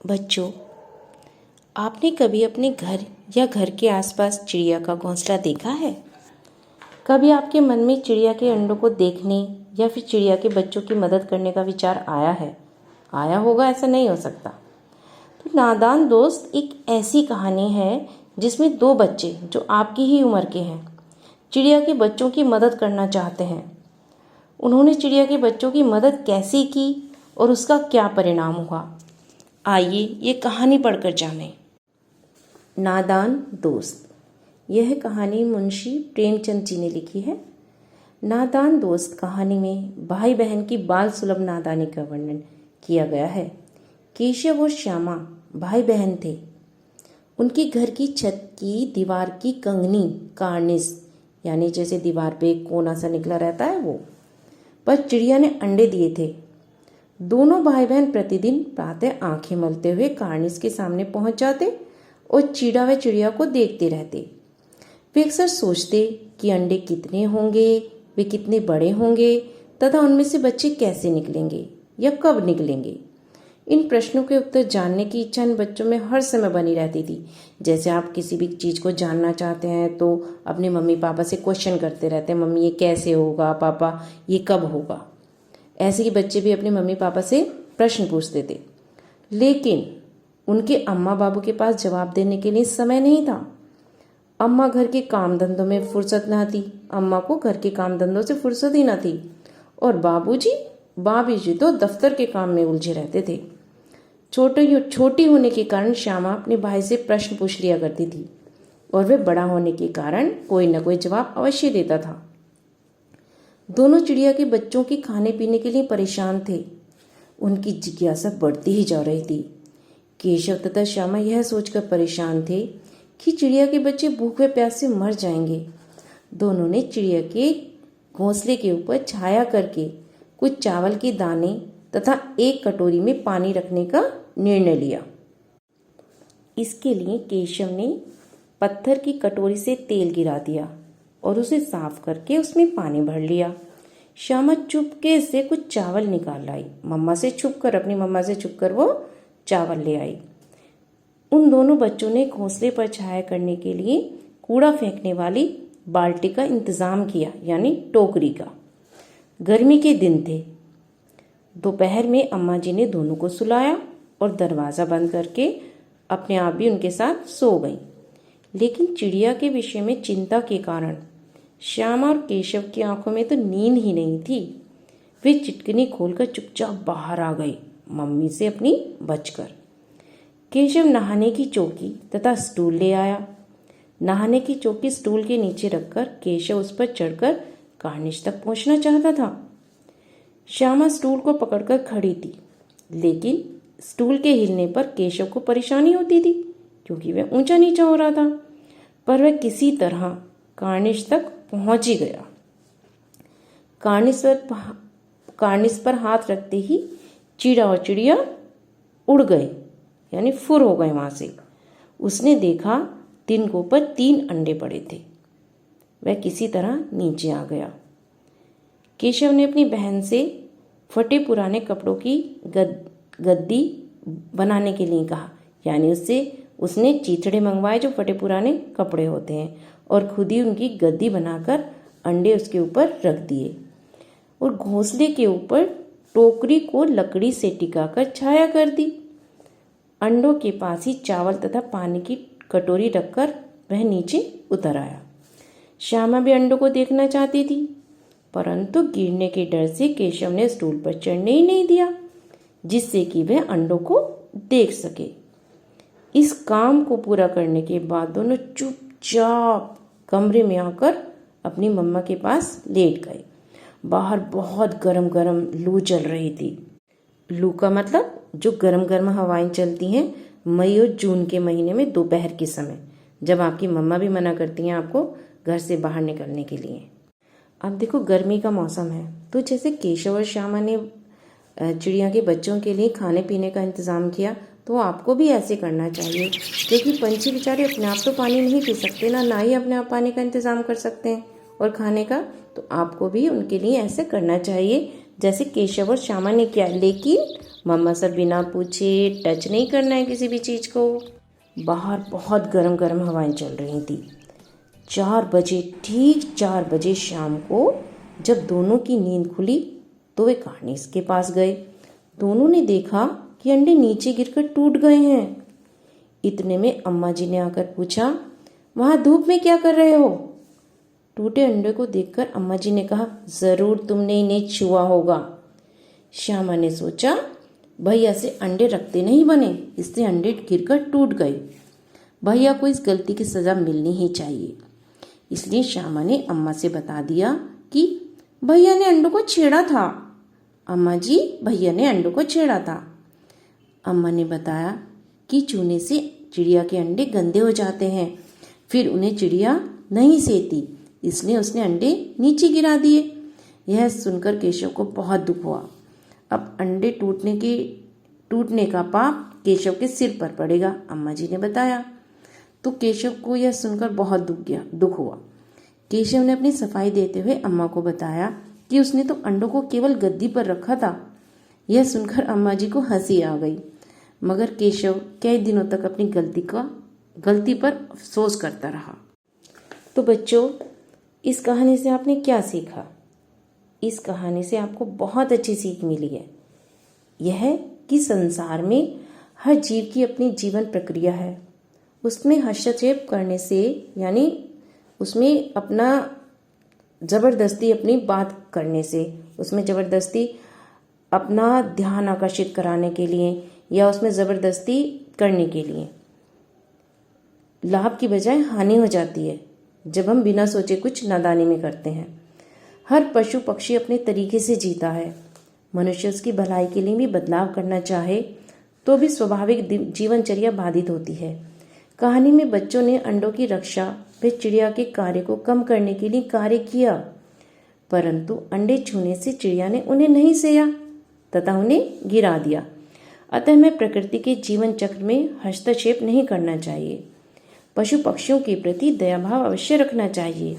बच्चों, आपने कभी अपने घर या घर के आसपास चिड़िया का घोंसला देखा है? कभी आपके मन में चिड़िया के अंडों को देखने या फिर चिड़िया के बच्चों की मदद करने का विचार आया है? आया होगा, ऐसा नहीं हो सकता। तो नादान दोस्त एक ऐसी कहानी है जिसमें दो बच्चे जो आपकी ही उम्र के हैं चिड़िया के बच्चों की मदद करना चाहते हैं। उन्होंने चिड़िया के बच्चों की मदद कैसे की और उसका क्या परिणाम हुआ, आइए ये कहानी पढ़कर जानें। नादान दोस्त। यह कहानी मुंशी प्रेमचंद जी ने लिखी है। नादान दोस्त कहानी में भाई बहन की बाल सुलभ नादानी का वर्णन किया गया है। केशव और श्यामा भाई बहन थे। उनकी घर की छत की दीवार की कंगनी कार्निस, यानी जैसे दीवार पे एक कोना सा निकला रहता है वो, पर चिड़िया ने अंडे दिए थे। दोनों भाई बहन प्रतिदिन प्रातः आंखें मलते हुए कार्निस के सामने पहुंच जाते और चिड़ा व चिड़िया को देखते रहते। वे अक्सर सोचते कि अंडे कितने होंगे, वे कितने बड़े होंगे तथा उनमें से बच्चे कैसे निकलेंगे या कब निकलेंगे। इन प्रश्नों के उत्तर जानने की इच्छा इन बच्चों में हर समय बनी रहती थी। जैसे आप किसी भी चीज़ को जानना चाहते हैं तो अपने मम्मी पापा से क्वेश्चन करते रहते हैं, मम्मी ये कैसे होगा, पापा ये कब होगा। ऐसे ही बच्चे भी अपने मम्मी पापा से प्रश्न पूछते थे, लेकिन उनके अम्मा बाबू के पास जवाब देने के लिए समय नहीं था। अम्मा घर के काम धंधों में फुर्सत न थी, अम्मा को घर के काम धंधों से फुर्सत ही न थी, और बाबू जी तो दफ्तर के काम में उलझे रहते थे। छोटी होने के कारण श्यामा अपने भाई से प्रश्न पूछ लिया करती थी और वे बड़ा होने के कारण कोई न कोई जवाब अवश्य देता था। दोनों चिड़िया के बच्चों के खाने पीने के लिए परेशान थे। उनकी जिज्ञासा बढ़ती ही जा रही थी। केशव तथा श्यामा यह सोचकर परेशान थे कि चिड़िया के बच्चे भूख व प्यास से मर जाएंगे। दोनों ने चिड़िया के घोंसले के ऊपर छाया करके कुछ चावल के दाने तथा एक कटोरी में पानी रखने का निर्णय लिया। इसके लिए केशव ने पत्थर की कटोरी से तेल गिरा दिया और उसे साफ करके उसमें पानी भर लिया। श्यामा चुपके से कुछ चावल निकाल लाई। अपनी मम्मा से छुपकर वो चावल ले आई। उन दोनों बच्चों ने घोंसले पर छाया करने के लिए कूड़ा फेंकने वाली बाल्टी का इंतजाम किया, यानी टोकरी का। गर्मी के दिन थे। दोपहर में अम्मा जी ने दोनों को सुलाया और दरवाज़ा बंद करके अपने आप भी उनके साथ सो गईं। लेकिन चिड़िया के विषय में चिंता के कारण श्यामा और केशव की आंखों में तो नींद ही नहीं थी। वे चिटकनी खोलकर चुपचाप बाहर आ गए, मम्मी से अपनी बचकर। केशव नहाने की चौकी तथा स्टूल ले आया। नहाने की चौकी स्टूल के नीचे रखकर केशव उस पर चढ़कर कार्निश तक पहुंचना चाहता था। श्यामा स्टूल को पकड़कर खड़ी थी, लेकिन स्टूल के हिलने पर केशव को परेशानी होती थी क्योंकि वह ऊंचा नीचा हो रहा था। पर वह किसी तरह कार्निश तक पहुंच ही गया। कार्निश पर हाथ रखते ही चिड़ा और चिड़िया उड़ गए, यानी फुर हो गए वहां से। उसने देखा तिनकों पर 3 अंडे पड़े थे। वह किसी तरह नीचे आ गया। केशव ने अपनी बहन से फटे पुराने कपड़ों की गद्दी बनाने के लिए कहा, यानी उसने चीथड़े मंगवाए जो फटे पुराने कपड़े होते हैं, और खुद ही उनकी गद्दी बनाकर अंडे उसके ऊपर रख दिए और घोंसले के ऊपर टोकरी को लकड़ी से टिकाकर छाया कर दी। अंडों के पास ही चावल तथा पानी की कटोरी रखकर वह नीचे उतर आया। श्यामा भी अंडों को देखना चाहती थी, परंतु गिरने के डर से केशव ने स्टूल पर चढ़ने ही नहीं दिया, जिससे कि वह अंडों को देख सके। इस काम को पूरा करने के बाद दोनों चुपचाप कमरे में आकर अपनी मम्मा के पास लेट गए। बाहर बहुत गरम गरम लू चल रही थी। लू का मतलब जो गरम गरम हवाएं चलती हैं मई और जून के महीने में दोपहर के समय, जब आपकी मम्मा भी मना करती हैं आपको घर से बाहर निकलने के लिए। अब देखो, गर्मी का मौसम है, तो जैसे केशव और श्यामा ने चिड़िया के बच्चों के लिए खाने पीने का इंतज़ाम किया, तो आपको भी ऐसे करना चाहिए, क्योंकि पंछी बेचारे अपने आप तो पानी नहीं पी सकते ना ही अपने आप पानी का इंतज़ाम कर सकते हैं और खाने का। तो आपको भी उनके लिए ऐसे करना चाहिए जैसे केशव और श्यामा ने किया। लेकिन मम्मा से बिना पूछे टच नहीं करना है किसी भी चीज़ को। बाहर बहुत गरम गरम हवाएं चल रही थी। 4 बजे, ठीक 4 बजे शाम को जब दोनों की नींद खुली तो वे कार्निस के पास गए। दोनों ने देखा कि अंडे नीचे गिरकर टूट गए हैं। इतने में अम्मा जी ने आकर पूछा, वहाँ धूप में क्या कर रहे हो? टूटे अंडे को देखकर अम्मा जी ने कहा, ज़रूर तुमने इन्हें छुआ होगा। श्यामा ने सोचा, भैया से अंडे रखते नहीं बने, इससे अंडे गिरकर टूट गए। भैया को इस गलती की सज़ा मिलनी ही चाहिए। इसलिए श्यामा ने अम्मा से बता दिया कि भैया ने अंडों को छेड़ा था। अम्मा जी, भैया ने अंडों को छेड़ा था। अम्मा ने बताया कि चूने से चिड़िया के अंडे गंदे हो जाते हैं, फिर उन्हें चिड़िया नहीं सेती, इसलिए उसने अंडे नीचे गिरा दिए। यह सुनकर केशव को बहुत दुख हुआ। अब अंडे टूटने का पाप केशव के सिर पर पड़ेगा, अम्मा जी ने बताया। तो केशव को यह सुनकर बहुत दुख हुआ। केशव ने अपनी सफाई देते हुए अम्मा को बताया कि उसने तो अंडों को केवल गद्दी पर रखा था। यह सुनकर अम्मा जी को हंसी आ गई, मगर केशव कई दिनों तक अपनी गलती पर अफसोस करता रहा। तो बच्चों, इस कहानी से आपने क्या सीखा? इस कहानी से आपको बहुत अच्छी सीख मिली है। यह कि संसार में हर जीव की अपनी जीवन प्रक्रिया है। उसमें हस्तक्षेप करने से, यानी उसमें अपना ज़बरदस्ती अपनी बात करने से, उसमें ज़बरदस्ती अपना ध्यान आकर्षित कराने के लिए या उसमें ज़बरदस्ती करने के लिए लाभ की बजाय हानि हो जाती है जब हम बिना सोचे कुछ नादानी में करते हैं। हर पशु पक्षी अपने तरीके से जीता है। मनुष्य उसकी भलाई के लिए भी बदलाव करना चाहे तो भी स्वाभाविक जीवनचर्या बाधित होती है। कहानी में बच्चों ने अंडों की रक्षा व चिड़िया के कार्य को कम करने के लिए कार्य किया, परंतु अंडे छूने से चिड़िया ने उन्हें नहीं सेया तथा उन्हें गिरा दिया। अतः हमें प्रकृति के जीवन चक्र में हस्तक्षेप नहीं करना चाहिए। पशु पक्षियों के प्रति दयाभाव अवश्य रखना चाहिए।